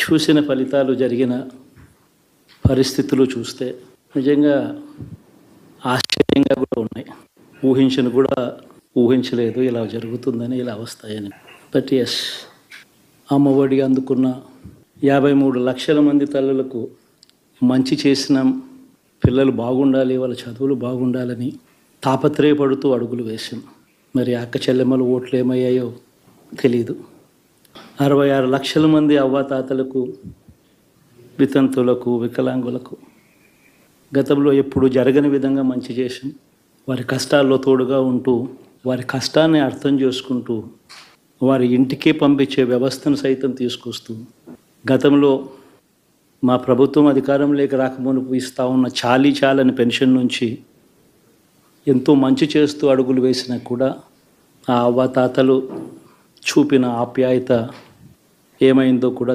చూసిన ఫలితాలు, జరిగిన పరిస్థితులు చూస్తే నిజంగా ఆశ్చర్యంగా కూడా ఉన్నాయి. ఊహించలేదు ఇలా జరుగుతుందని, ఇలా వస్తాయని. బట్ ఎస్, అమ్మఒడి అందుకున్న 53 లక్షల మంది తల్లులకు మంచి చేసిన పిల్లలు బాగుండాలి, వాళ్ళ చదువులు బాగుండాలని తాపత్రయపడుతూ అడుగులు వేసాం. మరి అక్క చెల్లెమ్మల ఓట్లు ఏమయ్యాయో తెలీదు. 66 లక్షల మంది అవ్వాతాతలకు, వితంతులకు, వికలాంగులకు గతంలో ఎప్పుడు జరగని విధంగా మంచి చేసాం. వారి కష్టాల్లో తోడుగా ఉంటూ, వారి కష్టాన్ని అర్థం చేసుకుంటూ, వారి ఇంటికే పంపించే వ్యవస్థను సైతం తీసుకొస్తూ, గతంలో మా ప్రభుత్వం అధికారంలోకి రాకమునుపు ఇస్తూ ఉన్న చాలని పెన్షన్ నుంచి ఎంతో మంచి చేస్తూ అడుగులు వేసినా కూడా ఆ అవ్వాతాతలు చూపిన ఆప్యాయత ఏమైందో కూడా